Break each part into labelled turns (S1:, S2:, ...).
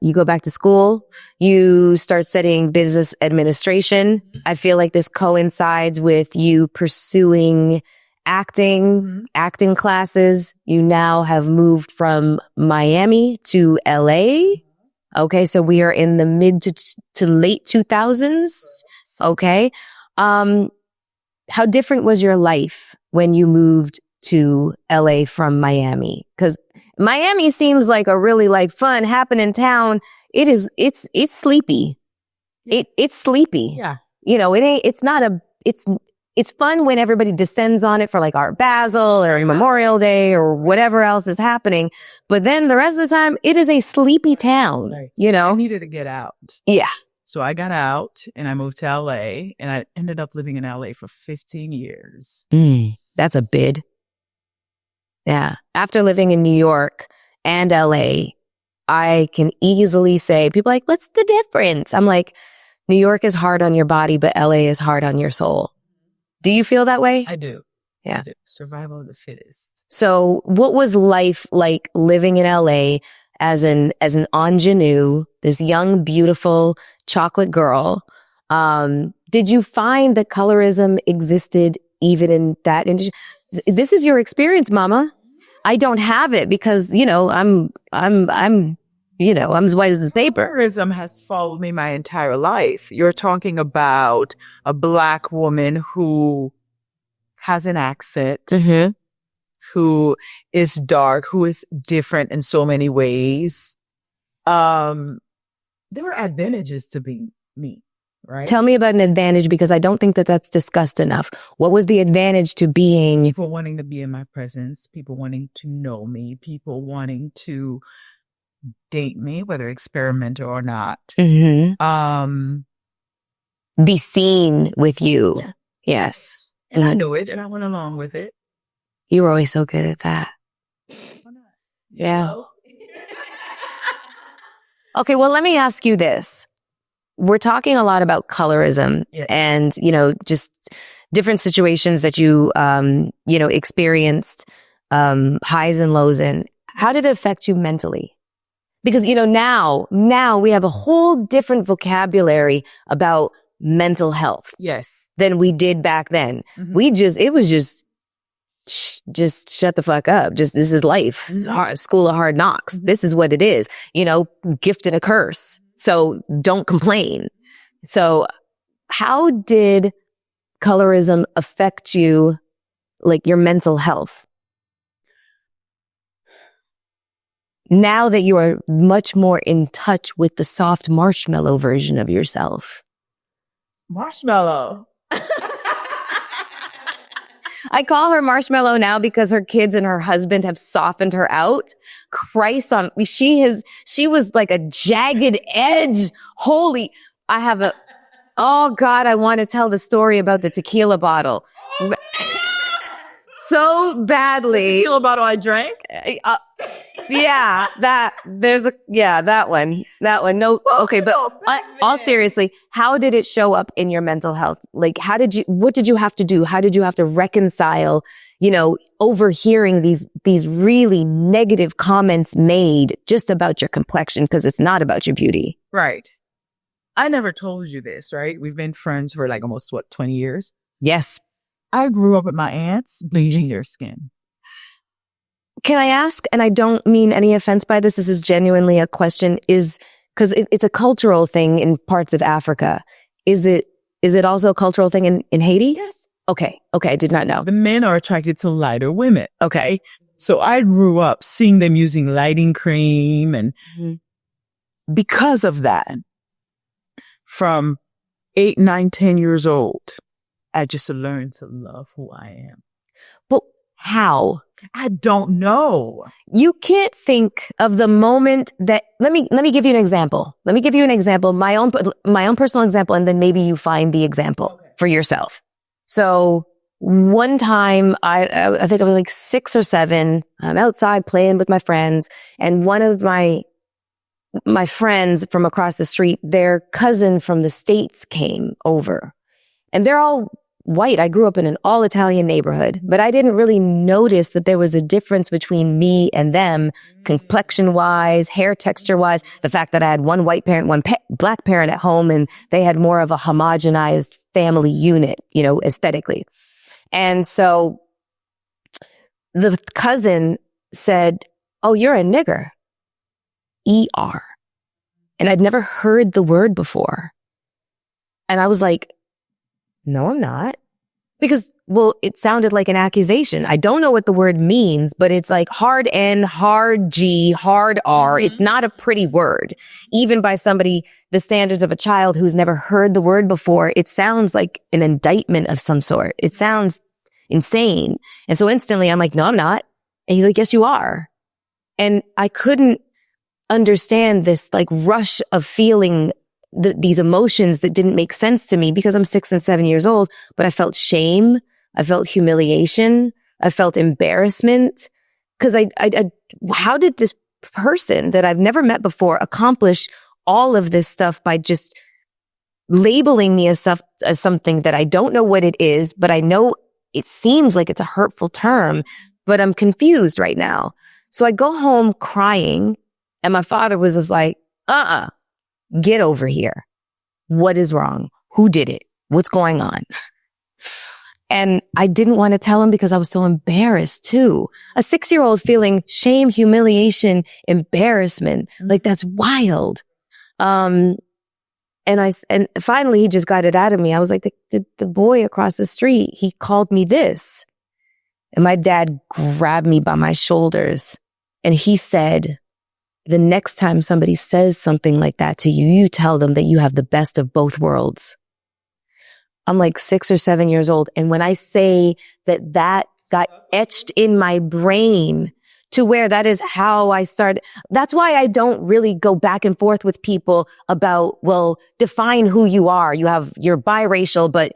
S1: you go back to school, you start studying business administration. I feel like this coincides with you pursuing acting classes. You now have moved from Miami to LA. Okay, so we are in the mid to late 2000s. Okay. How different was your life when you moved to LA from Miami? Because Miami seems like a really like fun happening town. It's sleepy. It's sleepy.
S2: Yeah.
S1: You know, it's fun when everybody descends on it for like Art Basel or Memorial Day or whatever else is happening. But then the rest of the time, it is a sleepy town, you know?
S2: I needed to get out.
S1: Yeah.
S2: So I got out and I moved to LA and I ended up living in LA for 15 years.
S1: That's a bid. Yeah. After living in New York and LA, I can easily say, people are like, what's the difference? I'm like, New York is hard on your body, but LA is hard on your soul. Do you feel that way?
S2: I do.
S1: Yeah.
S2: I do. Survival of the fittest.
S1: So what was life like living in LA as an ingenue, this young, beautiful chocolate girl? Did you find that colorism existed even in that industry? This is your experience, mama. I don't have it because, you know, I'm as white as this paper.
S2: Colorism has followed me my entire life. You're talking about a Black woman who has an accent, who is dark, who is different in so many ways. There were advantages to being me, right?
S1: Tell me about an advantage, because I don't think that that's discussed enough. What was the advantage to being?
S2: People wanting to be in my presence, people wanting to know me, people wanting to date me, whether experimental or not.
S1: Be seen with you.
S2: Yeah.
S1: Yes.
S2: And I knew it and I went along with it.
S1: You were always so good at that.
S2: Why not?
S1: Yeah. Okay, well, let me ask you this. We're talking a lot about colorism and, you know, just different situations that you, experienced highs and lows in. How did it affect you mentally? Because, you know, now we have a whole different vocabulary about mental health.
S2: Yes.
S1: Than we did back then. It was just shut the fuck up. Just, this is life. School of hard knocks. This is what it is. You know, gift and a curse. So don't complain. So how did colorism affect you, like your mental health? Now that you are much more in touch with the soft marshmallow version of yourself.
S2: Marshmallow.
S1: I call her Marshmallow now because her kids and her husband have softened her out. Christ she was like a jagged edge. Oh God, I want to tell the story about the tequila bottle. So badly.
S2: The tequila bottle I drank?
S1: That one. No, okay, but all seriously, how did it show up in your mental health? Like, what did you have to do? How did you have to reconcile, you know, overhearing these really negative comments made just about your complexion, because it's not about your beauty.
S2: Right. I never told you this, right? We've been friends for like almost 20 years?
S1: Yes.
S2: I grew up with my aunts bleaching their skin.
S1: Can I ask, and I don't mean any offense by this, this is genuinely a question, because it's a cultural thing in parts of Africa. Is it also a cultural thing in Haiti?
S2: Yes.
S1: Okay, I did not know.
S2: The men are attracted to lighter women. Okay. So I grew up seeing them using lighting cream, and because of that, from 8, 9, 10 years old, I just learned to love who I am.
S1: But how?
S2: I don't know.
S1: You can't think of the moment that, let me give you an example. My own personal example, and then maybe you find the example for yourself. So one time, I think I was like 6 or 7, I'm outside playing with my friends, and one of my friends from across the street, their cousin from the States came over. And they're all white. I grew up in an all Italian neighborhood, but I didn't really notice that there was a difference between me and them, complexion wise, hair texture wise, the fact that I had one white parent, one black parent at home, and they had more of a homogenized family unit, you know, aesthetically. And so the cousin said, "Oh, you're a nigger." ER. And I'd never heard the word before. And I was like, no, I'm not. Because, well, it sounded like an accusation. I don't know what the word means, but it's like hard N, hard G, hard R. It's not a pretty word. Even by somebody, the standards of a child who's never heard the word before, it sounds like an indictment of some sort. It sounds insane. And so instantly I'm like, no, I'm not. And he's like, yes, you are. And I couldn't understand this like rush of feeling these emotions that didn't make sense to me because I'm 6 and 7 years old, but I felt shame. I felt humiliation. I felt embarrassment. Cause how did this person that I've never met before accomplish all of this stuff by just labeling me as something that I don't know what it is, but I know it seems like it's a hurtful term, but I'm confused right now. So I go home crying and my father was just like, get over here. What is wrong? Who did it? What's going on? And I didn't want to tell him because I was so embarrassed too. A 6-year-old feeling shame, humiliation, embarrassment. Like that's wild. And finally he just got it out of me. I was like, the boy across the street, he called me this. And my dad grabbed me by my shoulders and he said, the next time somebody says something like that to you, you tell them that you have the best of both worlds. I'm like 6 or 7 years old. And when I say that got etched in my brain to where that is how I started, that's why I don't really go back and forth with people about, well, define who you are. You're biracial, but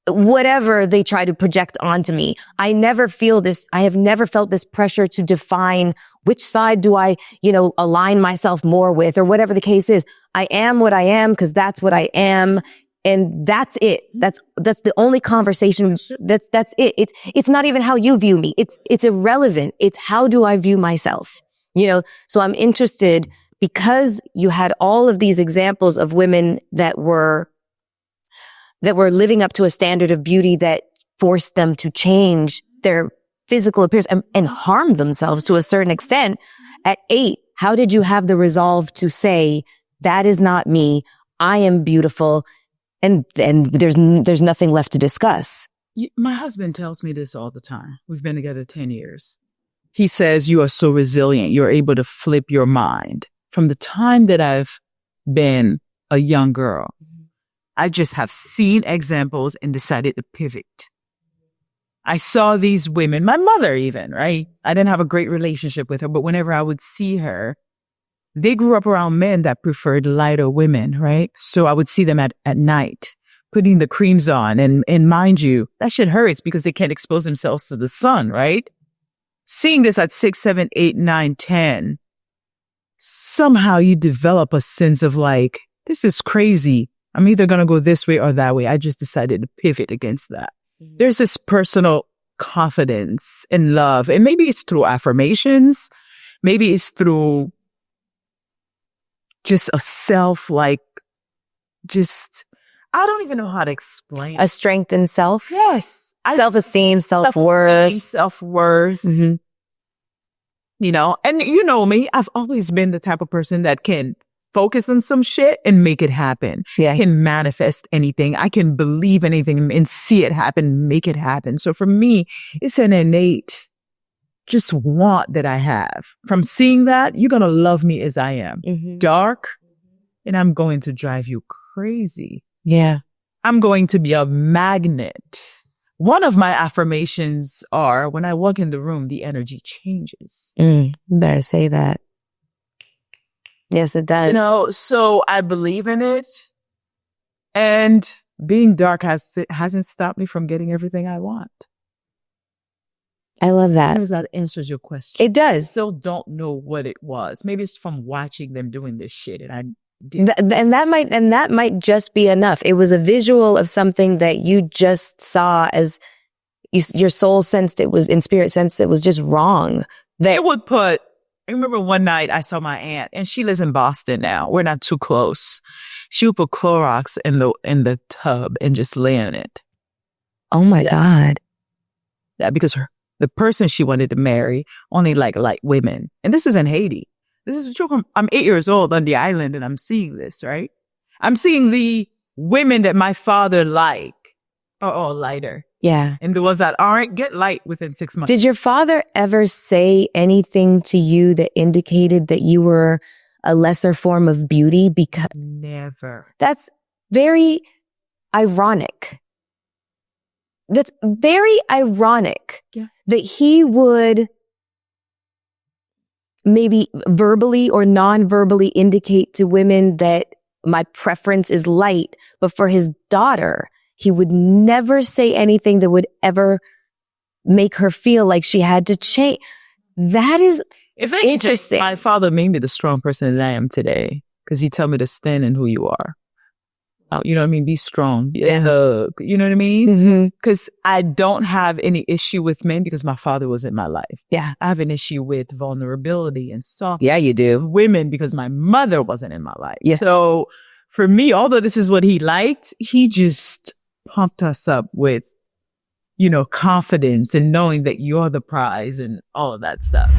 S1: whatever they try to project onto me. I have never felt this pressure to define which side do I, align myself more with or whatever the case is. I am what I am because that's what I am. And that's it. That's the only conversation. That's it. It's not even how you view me. It's irrelevant. It's how do I view myself? So I'm interested because you had all of these examples of women that were living up to a standard of beauty that forced them to change their physical appearance and harm themselves to a certain extent. At 8, how did you have the resolve to say, that is not me, I am beautiful, and there's nothing left to discuss?
S2: My husband tells me this all the time. We've been together 10 years. He says, you are so resilient. You're able to flip your mind. From the time that I've been a young girl, I just have seen examples and decided to pivot. I saw these women, my mother even, right? I didn't have a great relationship with her, but whenever I would see her, they grew up around men that preferred lighter women, right? So I would see them at night putting the creams on. And mind you, that shit hurts because they can't expose themselves to the sun, right? Seeing this at 6, 7, 8, 9, 10, somehow you develop a sense of like, this is crazy. I'm either going to go this way or that way. I just decided to pivot against that. There's this personal confidence and love. And maybe it's through affirmations. Maybe it's through just a self, I don't even know how to explain.
S1: A strength in self?
S2: Yes.
S1: Self-esteem, self-worth.
S2: Self-worth. Mm-hmm. And you know me, I've always been the type of person that can focus on some shit and make it happen.
S1: Yeah.
S2: I can manifest anything. I can believe anything and see it happen, make it happen. So for me, it's an innate just want that I have. From seeing that, you're going to love me as I am. Mm-hmm. Dark, and I'm going to drive you crazy.
S1: Yeah.
S2: I'm going to be a magnet. One of my affirmations are, when I walk in the room, the energy changes.
S1: You better say that. Yes, it does.
S2: So I believe in it. And being dark hasn't stopped me from getting everything I want.
S1: I love that.
S2: That answers your question.
S1: It does.
S2: I still don't know what it was. Maybe it's from watching them doing this shit. And
S1: And that might just be enough. It was a visual of something that you just saw as your soul sensed it was, in spirit sensed it was just wrong.
S2: I remember one night I saw my aunt, and she lives in Boston now. We're not too close. She would put Clorox in the tub and just lay in it.
S1: Oh my God.
S2: Yeah, because the person she wanted to marry only liked light women. And this is in Haiti. This is true. I'm 8 years old on the island, and I'm seeing this, right? I'm seeing the women that my father are all lighter.
S1: Yeah.
S2: And the ones that aren't get light within 6 months.
S1: Did your father ever say anything to you that indicated that you were a lesser form of beauty? Because
S2: never.
S1: That's very ironic. That's very ironic that he would maybe verbally or non-verbally indicate to women that my preference is light, but for his daughter, he would never say anything that would ever make her feel like she had to change. That is interesting.
S2: My father made me the strong person that I am today, because he told me to stand in who you are. You know what I mean? Be strong.
S1: Yeah.
S2: You know what I mean? Because
S1: Mm-hmm.
S2: I don't have any issue with men because my father was in my life.
S1: Yeah.
S2: I have an issue with vulnerability and soft.
S1: Yeah, you do.
S2: Women because my mother wasn't in my life.
S1: Yeah.
S2: So for me, although this is what he liked, he just pumped us up with, confidence and knowing that you're the prize and all of that stuff.